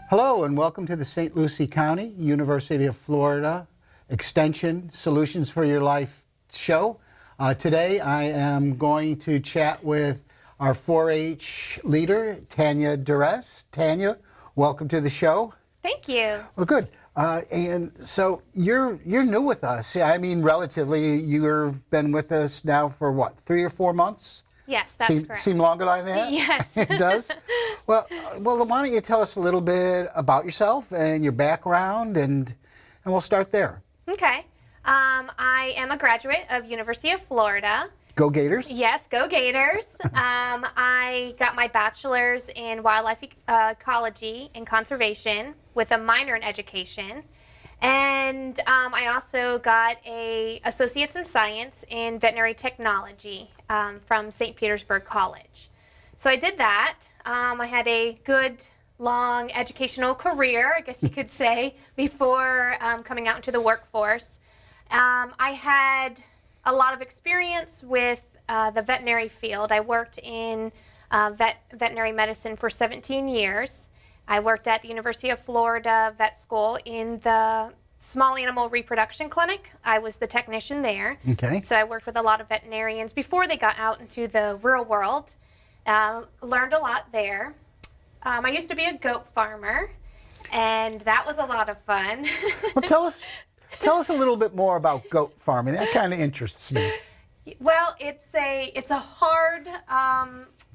Hello and welcome to the St. Lucie County, University of Florida Extension Solutions for Your Life show. Today I am going to chat with our 4-H leader, Tanya Darress. Tanya, welcome to the show. Thank you. Well, good. And so you're new with us. I mean, relatively, you've been with us now for what, 3 or 4 months? Yes, that's correct. Seem longer than that? Yes. It does? Well, why don't you tell us a little bit about yourself and your background, and we'll start there. Okay. I am a graduate of University of Florida. Go Gators? Yes, go Gators. I got my bachelor's in wildlife ecology and conservation with a minor in education. And I also got a associate's in science in veterinary technology from St. Petersburg College. So I did that. I had a good, long educational career, I guess you could say, before coming out into the workforce. I had a lot of experience with the veterinary field. I worked in veterinary medicine for 17 years. I worked at the University of Florida Vet School in the small animal reproduction clinic. I was the technician there. Okay. So I worked with a lot of veterinarians before they got out into the real world. Learned a lot there. I used to be a goat farmer, and that was a lot of fun. Well, tell us a little bit more about goat farming. That kind of interests me. Well, it's a hard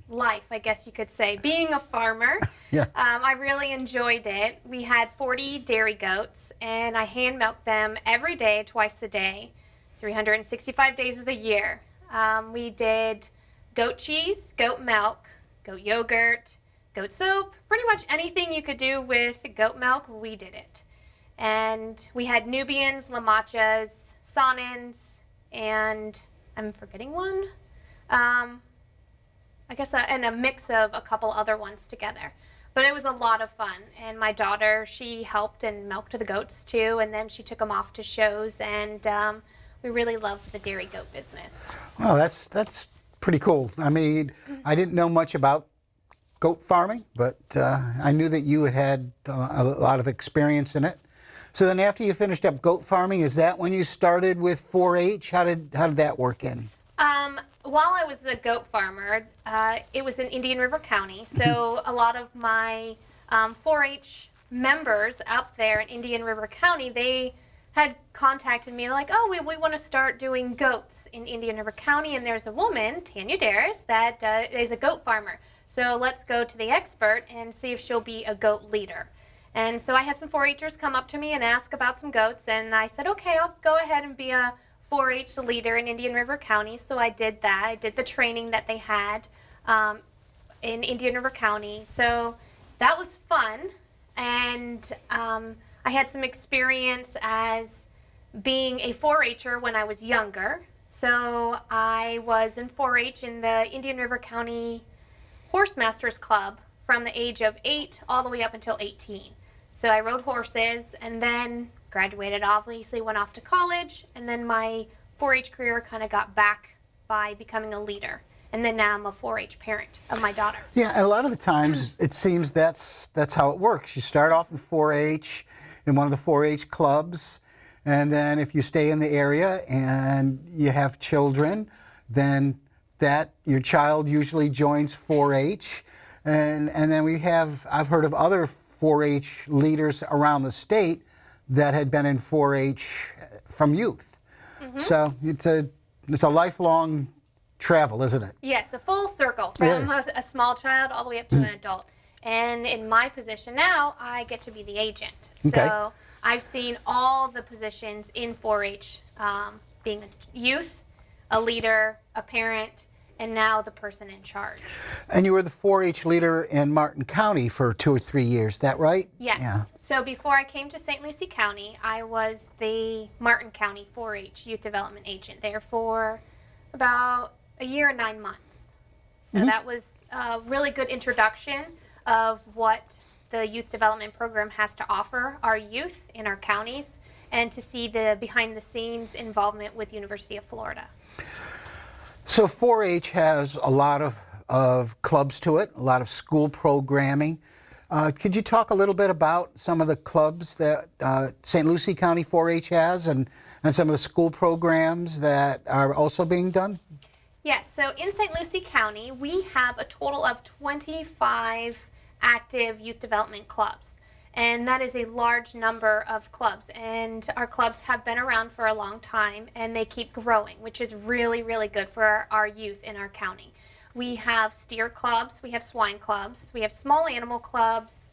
life, I guess you could say, being a farmer. Yeah. I really enjoyed it. We had 40 dairy goats, and I hand milked them every day, twice a day, 365 days of the year. We did goat cheese, goat milk, goat yogurt, goat soap, pretty much anything you could do with goat milk, we did it. And we had Nubians, Lamachas, Saanins, and I'm forgetting one. I guess, and a mix of a couple other ones together. But it was a lot of fun. And my daughter, she helped and milked the goats too, and then she took them off to shows, and we really loved the dairy goat business. Well, that's pretty cool. I mean, I didn't know much about goat farming, but I knew that you had a lot of experience in it. So then after you finished up goat farming, is that when you started with 4-H? How did that work in? While I was a goat farmer, it was in Indian River County, so a lot of my 4-H members out there in Indian River County, they had contacted me like, oh, we want to start doing goats in Indian River County, and there's a woman, Tanya Darress, that is a goat farmer. So let's go to the expert and see if she'll be a goat leader. And so I had some 4-Hers come up to me and ask about some goats, and I said, okay, I'll go ahead and be a 4-H leader in Indian River County. So I did that. I did the training that they had in Indian River County. So that was fun, and I had some experience as being a 4-Her when I was younger. So I was in 4-H in the Indian River County Horse Masters Club from the age of 8 all the way up until 18. So I rode horses and then graduated, obviously went off to college, and then my 4-H career kind of got back by becoming a leader. And then now I'm a 4-H parent of my daughter. Yeah, a lot of the times it seems that's how it works. You start off in 4-H in one of the 4-H clubs, and then if you stay in the area and you have children, then your child usually joins 4-H, and then I've heard of other 4-H leaders around the state that had been in 4-H from youth. Mm-hmm. So it's a lifelong travel, isn't it? Yes, a full circle from a small child all the way up to an adult. And in my position now, I get to be the agent. Okay. So I've seen all the positions in 4-H, being a youth, a leader, a parent, and now the person in charge. And you were the 4-H leader in Martin County for 2 or 3 years, is that right? Yes. Yeah. So before I came to St. Lucie County, I was the Martin County 4-H Youth Development Agent there for about a year and 9 months. So that was a really good introduction of what the youth development program has to offer our youth in our counties, and to see the behind the scenes involvement with University of Florida. So 4-H has a lot of clubs to it, a lot of school programming. Could you talk a little bit about some of the clubs that St. Lucie County 4-H has and some of the school programs that are also being done? Yes, so in St. Lucie County, we have a total of 25 active youth development clubs. And that is a large number of clubs. And our clubs have been around for a long time and they keep growing, which is really, really good for our youth in our county. We have steer clubs, we have swine clubs, we have small animal clubs,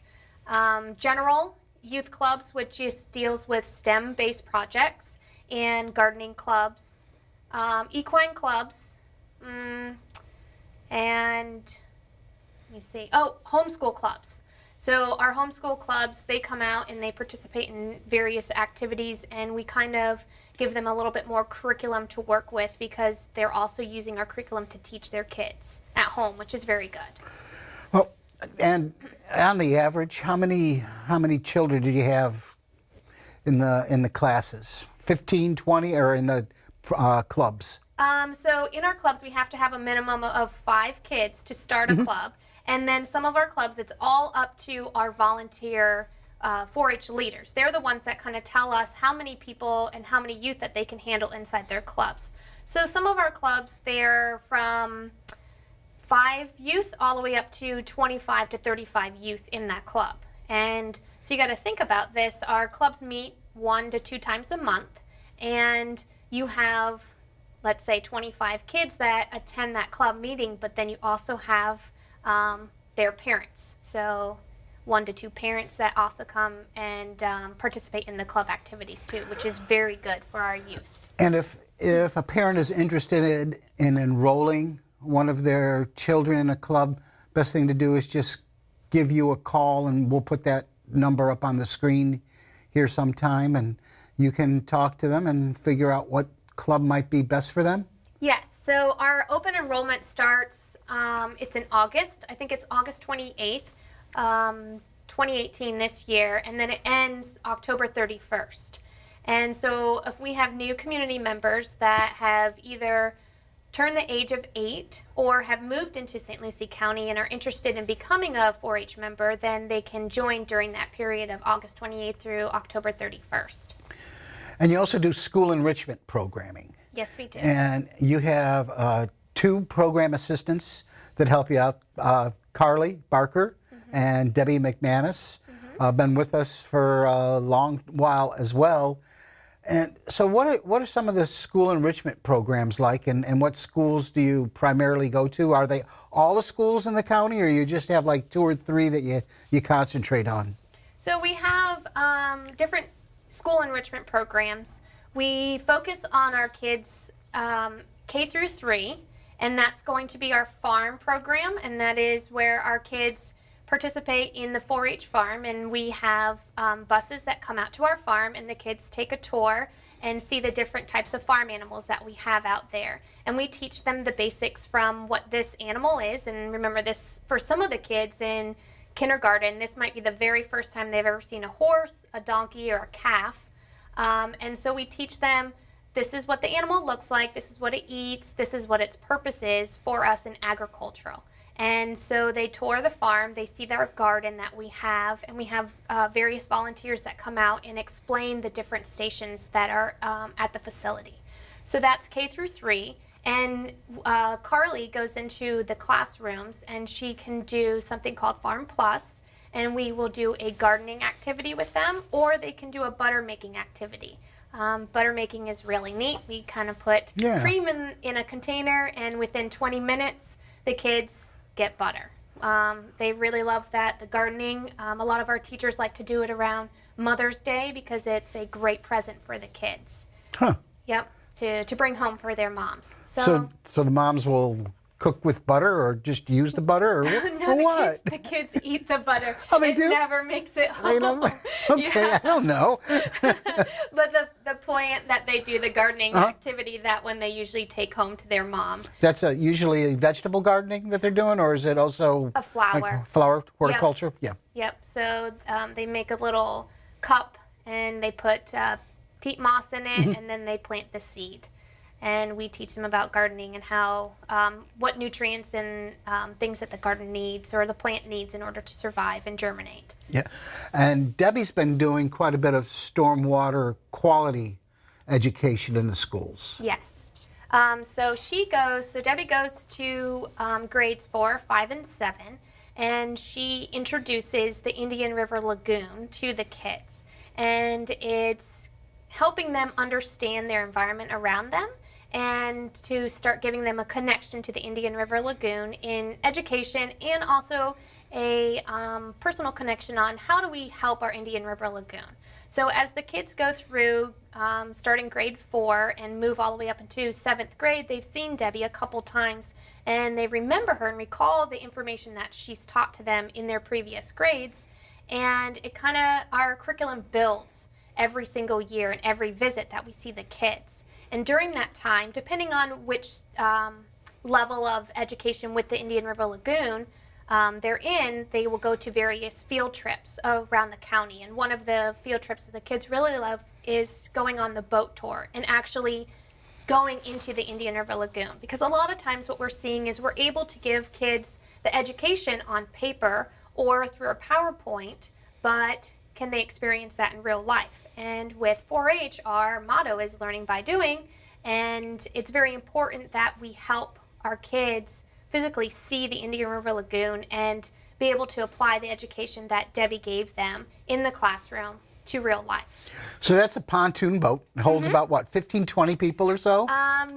general youth clubs, which just deals with STEM-based projects, and gardening clubs, equine clubs, and let me see, homeschool clubs. So our homeschool clubs, they come out and they participate in various activities, and we kind of give them a little bit more curriculum to work with because they're also using our curriculum to teach their kids at home, which is very good. Well, and on the average, how many children do you have in the classes? 15, 20, or in the clubs? So in our clubs, we have to have a minimum of 5 kids to start a club. And then some of our clubs, it's all up to our volunteer 4-H leaders. They're the ones that kind of tell us how many people and how many youth that they can handle inside their clubs. So some of our clubs, they're from 5 youth all the way up to 25 to 35 youth in that club. And so you got to think about this. Our clubs meet 1 to 2 times a month, and you have, let's say, 25 kids that attend that club meeting, but then you also have their parents. So 1 to 2 parents that also come and participate in the club activities too, which is very good for our youth. And if a parent is interested in enrolling one of their children in a club, best thing to do is just give you a call, and we'll put that number up on the screen here sometime, and you can talk to them and figure out what club might be best for them. Yes, so our open enrollment starts, it's in August. I think it's August 28th, 2018 this year, and then it ends October 31st. And so if we have new community members that have either turned the age of 8 or have moved into St. Lucie County and are interested in becoming a 4-H member, then they can join during that period of August 28th through October 31st. And you also do school enrichment programming. Yes, we do. And you have 2 program assistants that help you out, Carly Barker and Debbie McManus. Been with us for a long while as well. And so what are some of the school enrichment programs like, and what schools do you primarily go to? Are they all the schools in the county, or you just have like 2 or 3 that you concentrate on? So we have different school enrichment programs. We focus on our kids K through 3, and that's going to be our farm program, and that is where our kids participate in the 4-H farm, and we have buses that come out to our farm, and the kids take a tour and see the different types of farm animals that we have out there. And we teach them the basics from what this animal is, and remember this, for some of the kids in kindergarten, this might be the very first time they've ever seen a horse, a donkey, or a calf. And so we teach them, this is what the animal looks like, this is what it eats, this is what its purpose is for us in agricultural. And so they tour the farm, they see our garden that we have, and we have various volunteers that come out and explain the different stations that are at the facility. So that's K through 3. And Carly goes into the classrooms, and she can do something called Farm Plus, and we will do a gardening activity with them, or they can do a butter making activity. Butter making is really neat. We kind of put cream in a container, and within 20 minutes, the kids get butter. They really love that. The gardening, a lot of our teachers like to do it around Mother's Day because it's a great present for the kids. Huh. Yep, to bring home for their moms. So the moms will cook with butter, or just use the butter, or, no, or what? The kids eat the butter. Oh, they it do? never makes it home. They don't, okay, Yeah. I don't know. But the plant that they do, the gardening activity, that one they usually take home to their mom. That's usually a vegetable gardening that they're doing, or is it also A flower. like flower horticulture? Yep. Yep. So they make a little cup, and they put peat moss in it, and then they plant the seed. and we teach them about gardening and how what nutrients and things that the garden needs or the plant needs in order to survive and germinate. Yeah, and Debbie's been doing quite a bit of stormwater quality education in the schools. Yes. So Debbie goes to grades 4, 5, and 7, and she introduces the Indian River Lagoon to the kids. And it's helping them understand their environment around them and to start giving them a connection to the Indian River Lagoon in education, and also a personal connection on how do we help our Indian River Lagoon. So as the kids go through starting grade 4 and move all the way up into 7th grade, they've seen Debbie a couple times and they remember her and recall the information that she's taught to them in their previous grades. And it kind of, our curriculum builds every single year and every visit that we see the kids. And during that time, depending on which level of education with the Indian River Lagoon they're in, they will go to various field trips around the county. And one of the field trips that the kids really love is going on the boat tour and actually going into the Indian River Lagoon. Because a lot of times what we're seeing is we're able to give kids the education on paper or through a PowerPoint, but can they experience that in real life? And with 4-H, our motto is learning by doing, and it's very important that we help our kids physically see the Indian River Lagoon and be able to apply the education that Debbie gave them in the classroom to real life. So that's a pontoon boat. It holds about, what, 15, 20 people or so?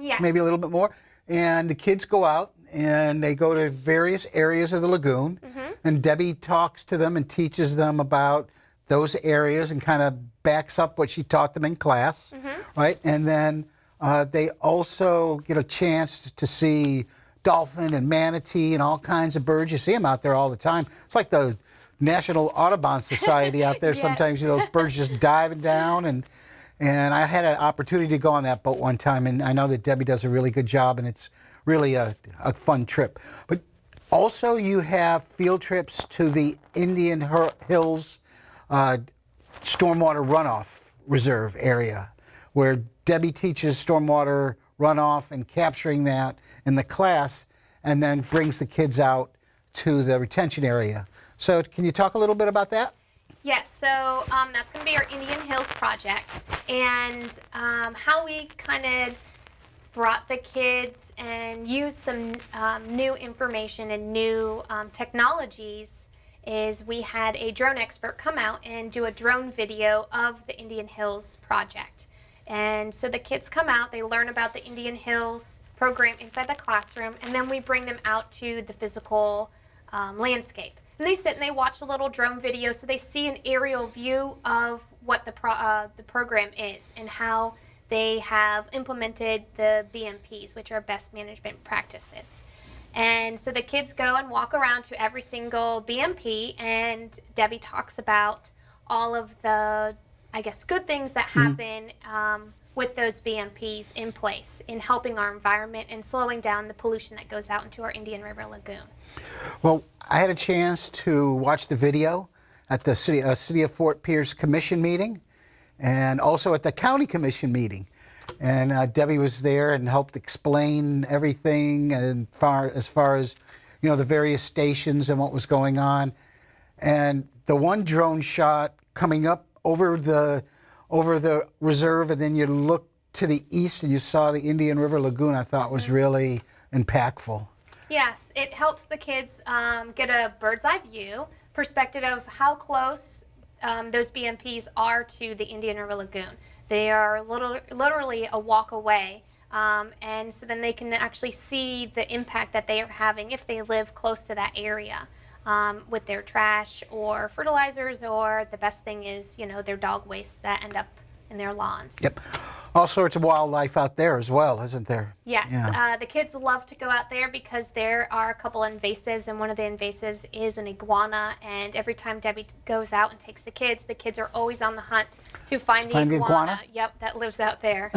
Yes. Maybe a little bit more. And the kids go out and they go to various areas of the lagoon, and Debbie talks to them and teaches them about those areas and kind of backs up what she taught them in class, right? And then they also get a chance to see dolphin and manatee and all kinds of birds. You see them out there all the time. It's like the National Audubon Society out there. Yes. Sometimes you know, those birds just diving down. And I had an opportunity to go on that boat one time, and I know that Debbie does a really good job, and it's really a fun trip. But also you have field trips to the Indian Hills Stormwater Runoff Reserve area, where Debbie teaches stormwater runoff and capturing that in the class, and then brings the kids out to the retention area. So can you talk a little bit about that? Yes, so that's going to be our Indian Hills project, and how we kind of brought the kids and used some new information and new technologies is we had a drone expert come out and do a drone video of the Indian Hills project. And so the kids come out, they learn about the Indian Hills program inside the classroom, and then we bring them out to the physical landscape. And they sit and they watch a little drone video so they see an aerial view of what the program is and how they have implemented the BMPs, which are best management practices. And so the kids go and walk around to every single BMP, and Debbie talks about all of the, I guess, good things that happen with those BMPs in place in helping our environment and slowing down the pollution that goes out into our Indian River Lagoon. Well, I had a chance to watch the video at the City of Fort Pierce Commission meeting, and also at the County Commission meeting. And Debbie was there and helped explain everything, and as far as you know, the various stations and what was going on. And the one drone shot coming up over the reserve, and then you look to the east and you saw the Indian River Lagoon, I thought was really impactful. Yes, it helps the kids get a bird's eye view perspective of how close those BMPs are to the Indian River Lagoon. They are literally a walk away, and so then they can actually see the impact that they are having if they live close to that area with their trash or fertilizers, or the best thing is, you know, their dog waste that end up in their lawns. Yep. All sorts of wildlife out there as well, isn't there? Yes. Yeah. The kids love to go out there because there are a couple invasives, and one of the invasives is an iguana. And every time Debbie goes out and takes the kids are always on the hunt to find the iguana. Yep, that lives out there.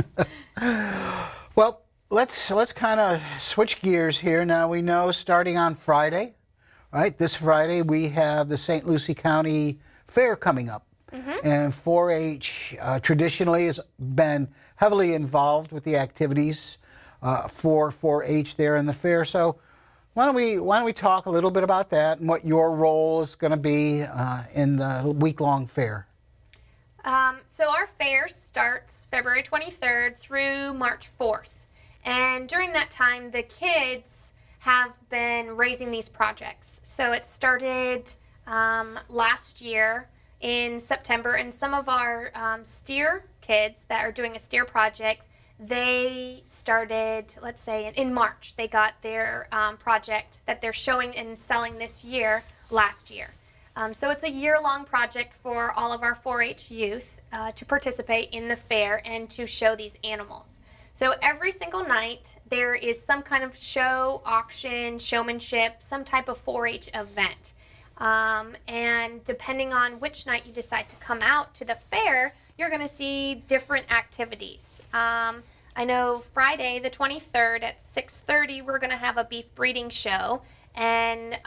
Well, let's kind of switch gears here. Now we know starting on Friday, right? This Friday we have the St. Lucie County Fair coming up. And 4-H traditionally has been heavily involved with the activities for 4-H there in the fair. So why don't we talk a little bit about that and what your role is going to be in the week-long fair? So our fair starts February 23rd through March 4th. And during that time, the kids have been raising these projects. So it started last year in September, and some of our steer kids that are doing a steer project, they started, let's say, in March. They got their project that they're showing and selling this year last year. So it's a year-long project for all of our 4-H youth to participate in the fair and to show these animals. So every single night there is some kind of show, auction, showmanship, some type of 4-H event. And depending on which night you decide to come out to the fair, you're going to see different activities. I know Friday the 23rd at 6:30 we're going to have a beef breeding show. And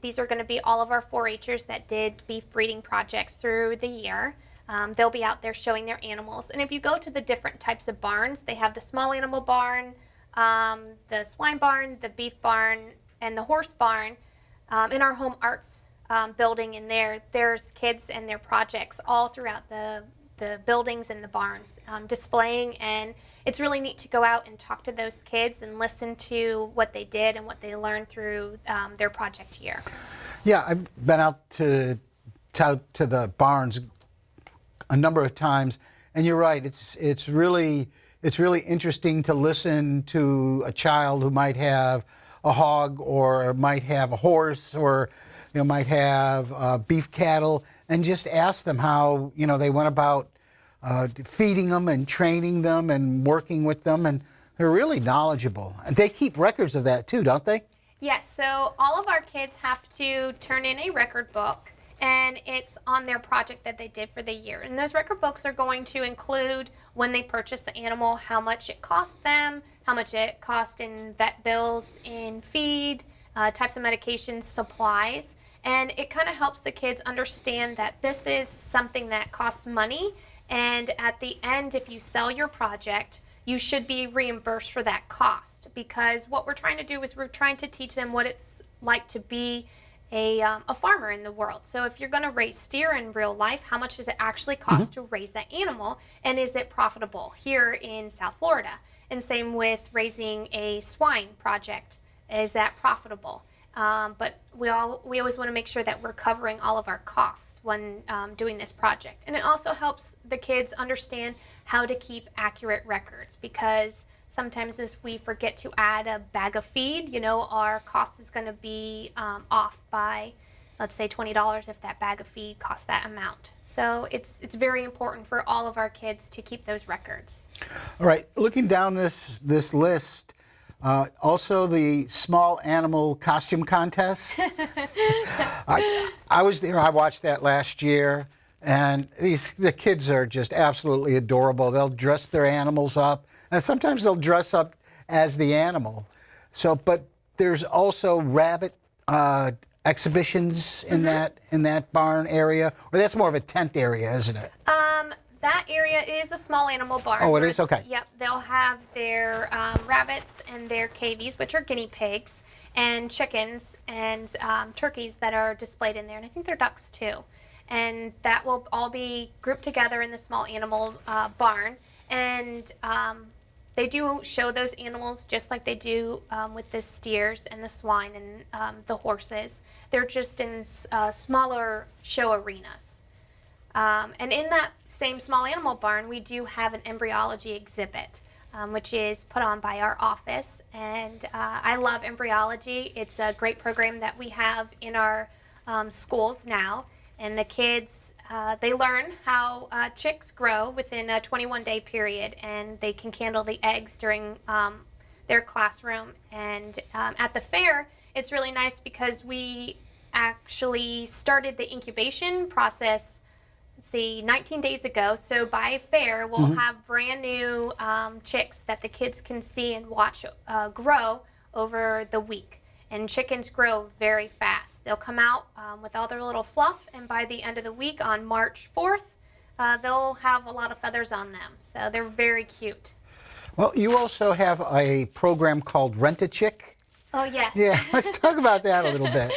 these are going to be all of our 4-Hers that did beef breeding projects through the year. They'll be out there showing their animals. And if you go to the different types of barns, they have the small animal barn, the swine barn, the beef barn, and the horse barn. In our home arts building in there's kids and their projects all throughout the buildings and the barns displaying, and it's really neat to go out and talk to those kids and listen to what they did and what they learned through their project year. Yeah, I've been out to the barns a number of times, and you're right. It's really interesting to listen to a child who might have a hog or might have a horse or might have beef cattle, and just ask them how they went about feeding them and training them and working with them, and they're really knowledgeable. And they keep records of that too, don't they? Yes, so all of our kids have to turn in a record book, and it's on their project that they did for the year. And those record books are going to include when they purchased the animal, how much it cost them, how much it cost in vet bills, in feed, types of medications, supplies. And it kind of helps the kids understand that this is something that costs money, and at the end, if you sell your project, you should be reimbursed for that cost. Because what we're trying to do is we're trying to teach them what it's like to be a farmer in the world. So if you're going to raise steer in real life, how much does it actually cost to raise that animal, and is it profitable here in South Florida? And same with raising a swine project. Is that profitable? But we always want to make sure that we're covering all of our costs when doing this project. And it also helps the kids understand how to keep accurate records, because sometimes if we forget to add a bag of feed, our cost is going to be off by, let's say, $20 if that bag of feed costs that amount. So it's very important for all of our kids to keep those records. All right, looking down this list, also the small animal costume contest. I was there. I watched that last year, and the kids are just absolutely adorable. They'll dress their animals up, and sometimes they'll dress up as the animal. So, but there's also rabbit exhibitions in that barn area, or that's more of a tent area, isn't it? That area is a small animal barn. Oh, it is? Okay. Yep. They'll have their rabbits and their cavies, which are guinea pigs, and chickens and turkeys that are displayed in there. And I think they're ducks too. And that will all be grouped together in the small animal barn. And they do show those animals just like they do with the steers and the swine and the horses. They're just in smaller show arenas. And in that same small animal barn, we do have an embryology exhibit, which is put on by our office. And I love embryology. It's a great program that we have in our schools now. And the kids, they learn how chicks grow within a 21-day period, and they can handle the eggs during their classroom. And at the fair, it's really nice because we actually started the incubation process 19 days ago. So by fair, we'll have brand new chicks that the kids can see and watch grow over the week. And chickens grow very fast. They'll come out with all their little fluff, and by the end of the week on March 4th, they'll have a lot of feathers on them. So they're very cute. Well, you also have a program called Rent-A-Chick. Oh, yes. Yeah, let's talk about that a little bit.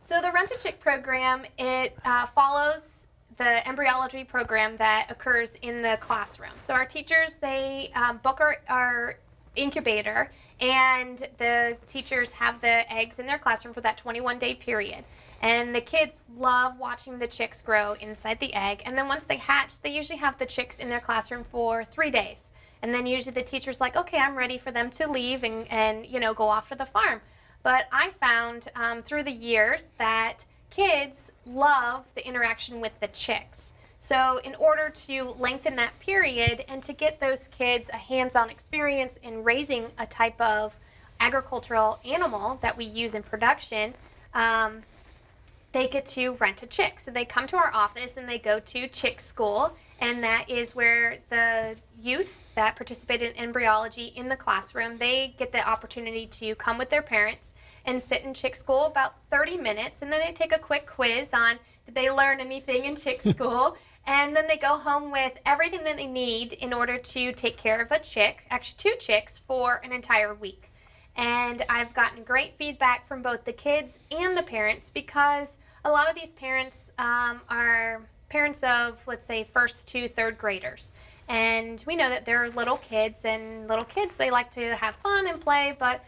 So the Rent-A-Chick program, it follows the embryology program that occurs in the classroom. So our teachers, they book our incubator, and the teachers have the eggs in their classroom for that 21-day period. And the kids love watching the chicks grow inside the egg. And then once they hatch, they usually have the chicks in their classroom for 3 days. And then usually the teacher's like, okay, I'm ready for them to leave and go off to the farm. But I found through the years that kids love the interaction with the chicks. So in order to lengthen that period and to get those kids a hands-on experience in raising a type of agricultural animal that we use in production, they get to Rent-A-Chick. So they come to our office and they go to chick school, and that is where the youth that participate in embryology in the classroom, they get the opportunity to come with their parents and sit in chick school about 30 minutes, and then they take a quick quiz on did they learn anything in chick school, and then they go home with everything that they need in order to take care of a chick, actually 2 chicks, for an entire week. And I've gotten great feedback from both the kids and the parents, because a lot of these parents are parents of, let's say, 1st to 3rd graders. And we know that they're little kids, and little kids, they like to have fun and play, but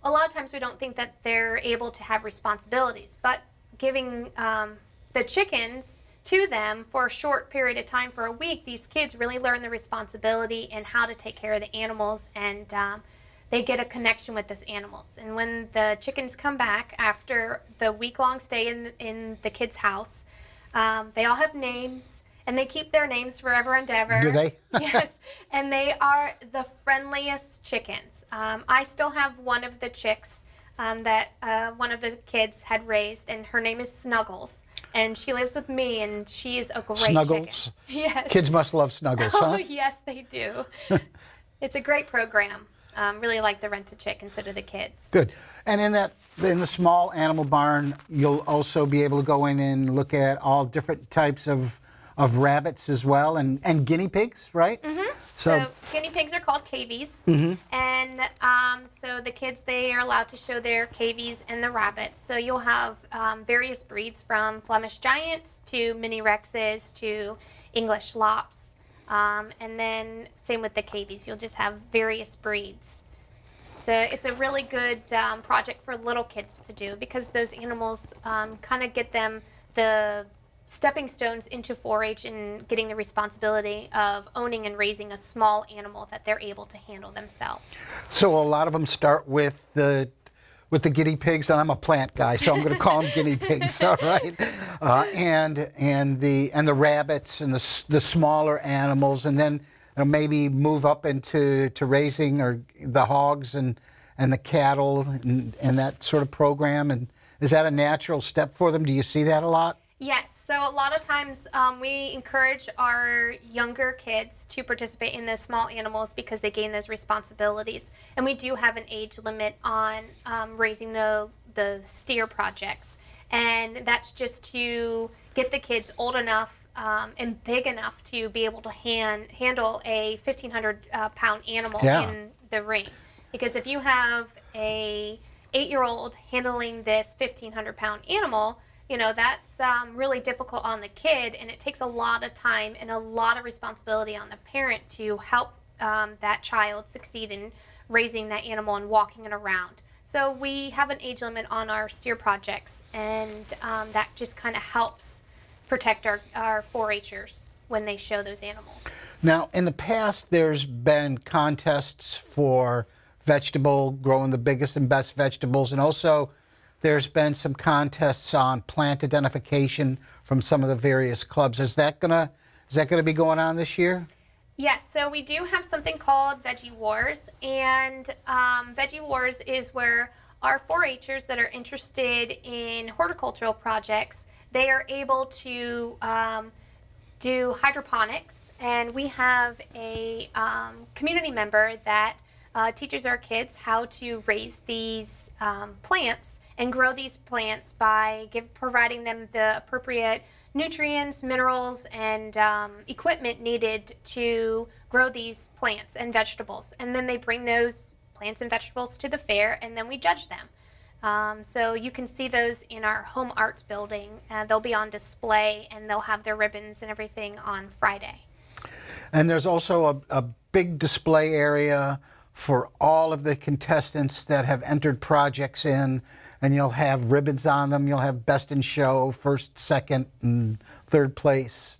a lot of times we don't think that they're able to have responsibilities. But giving the chickens to them for a short period of time, for a week, these kids really learn the responsibility and how to take care of the animals, and they get a connection with those animals. And when the chickens come back after the week-long stay in the kids' house, they all have names, and they keep their names forever and ever. Do they? Yes, and they are the friendliest chickens. I still have one of the chicks that one of the kids had raised, and her name is Snuggles, and she lives with me, and she is a great Snuggles? chicken. Yes. Kids must love Snuggles, huh? Oh, yes, they do. It's a great program. Really like the Rent-A-Chick, and so do the kids. Good. And in the small animal barn, you'll also be able to go in and look at all different types of rabbits as well, and guinea pigs, right? Mm-hmm. So guinea pigs are called cavies, and so the kids, they are allowed to show their cavies and the rabbits. So you'll have various breeds, from Flemish Giants to Mini Rexes to English Lops, and then same with the cavies. You'll just have various breeds. It's a really good project for little kids to do, because those animals kind of get them the stepping stones into 4-H and getting the responsibility of owning and raising a small animal that they're able to handle themselves. So a lot of them start with the guinea pigs, and I'm a plant guy, so I'm going to call them guinea pigs, all right? And the rabbits and the smaller animals, and then maybe move up into raising or the hogs and the cattle and that sort of program. And is that a natural step for them? Do you see that a lot? Yes, so a lot of times we encourage our younger kids to participate in those small animals, because they gain those responsibilities. And we do have an age limit on raising the steer projects. And that's just to get the kids old enough and big enough to be able to handle a 1,500-pound animal in the ring. Because if you have a 8-year-old handling this 1,500-pound animal, that's really difficult on the kid, and it takes a lot of time and a lot of responsibility on the parent to help that child succeed in raising that animal and walking it around. So we have an age limit on our steer projects, and that just kind of helps protect our 4-H'ers when they show those animals. Now, in the past, there's been contests for growing the biggest and best vegetables, and also there's been some contests on plant identification from some of the various clubs. Is that gonna be going on this year? Yes, so we do have something called Veggie Wars, and Veggie Wars is where our 4-H'ers that are interested in horticultural projects, they are able to do hydroponics, and we have a community member that teaches our kids how to raise these plants and grow these plants by providing them the appropriate nutrients, minerals, and equipment needed to grow these plants and vegetables. And then they bring those plants and vegetables to the fair, and then we judge them. So you can see those in our home arts building. They'll be on display, and they'll have their ribbons and everything on Friday. And there's also a big display area for all of the contestants that have entered projects in, and you'll have ribbons on them. You'll have best in show, first, second, and third place.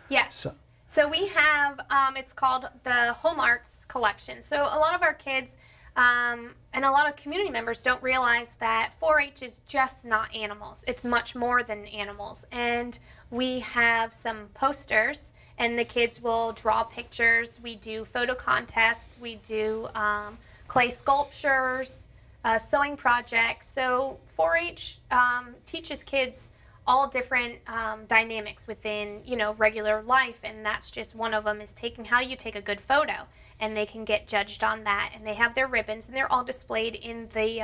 Yes. So we have, it's called the Home Arts Collection. So a lot of our kids and a lot of community members don't realize that 4-H is just not animals. It's much more than animals. And we have some posters, and the kids will draw pictures. We do photo contests. We do clay sculptures, sewing projects. So 4-H teaches kids all different dynamics within, regular life, and that's just one of them, is how you take a good photo, and they can get judged on that. And they have their ribbons, and they're all displayed in the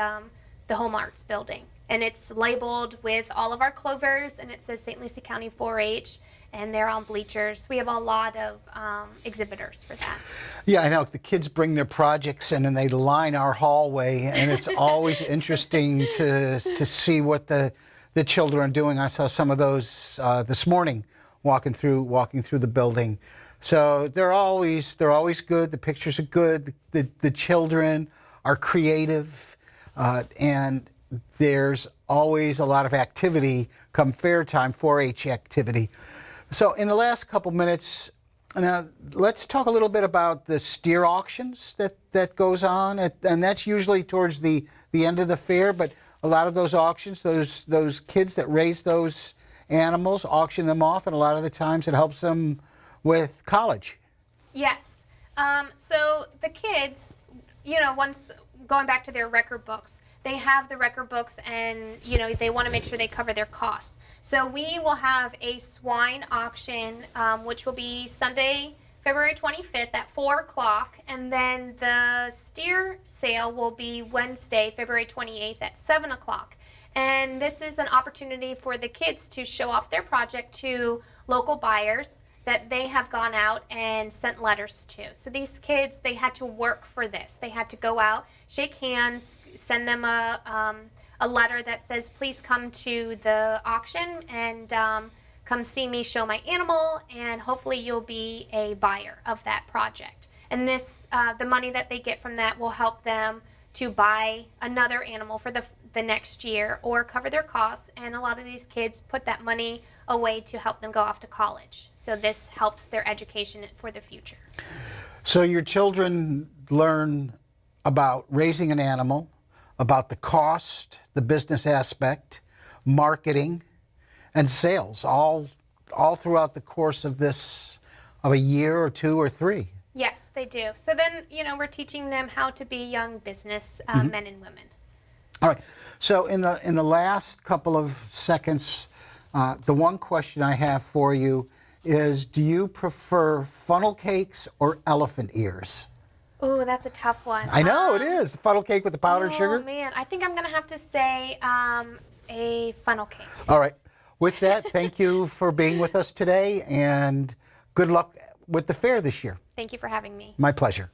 Home Arts building, and it's labeled with all of our clovers, and it says St. Lucie County 4-H, and they're on bleachers. We have a lot of exhibitors for that. Yeah, I know. The kids bring their projects in and they line our hallway, and it's always interesting to see what the children are doing. I saw some of those this morning walking through the building. So they're always good. The pictures are good. The children are creative, and there's always a lot of activity come fair time, 4-H activity. So in the last couple minutes, now let's talk a little bit about the steer auctions that goes on, and that's usually towards the end of the fair. But a lot of those auctions, those kids that raise those animals auction them off, and a lot of the times it helps them with college. Yes. So the kids, once going back to their record books, they have the record books, and they want to make sure they cover their costs. So we will have a swine auction, which will be Sunday, February 25th at 4 o'clock, and then the steer sale will be Wednesday, February 28th at 7 o'clock. And this is an opportunity for the kids to show off their project to local buyers that they have gone out and sent letters to. So these kids, they had to work for this. They had to go out, shake hands, send them a letter that says, please come to the auction and come see me show my animal, and hopefully you'll be a buyer of that project. And this, the money that they get from that will help them to buy another animal for the next year or cover their costs. And a lot of these kids put that money away to help them go off to college. So this helps their education for the future. So your children learn about raising an animal, about the cost, the business aspect, marketing, and sales, all throughout the course of a year or two or three. Yes, they do. So then, we're teaching them how to be young business men and women. All right. So in the last couple of seconds, the one question I have for you is, do you prefer funnel cakes or elephant ears? Ooh, that's a tough one. I know, it is. Funnel cake with the powdered sugar? Oh, man. I think I'm going to have to say a funnel cake. All right. With that, thank you for being with us today, and good luck with the fair this year. Thank you for having me. My pleasure.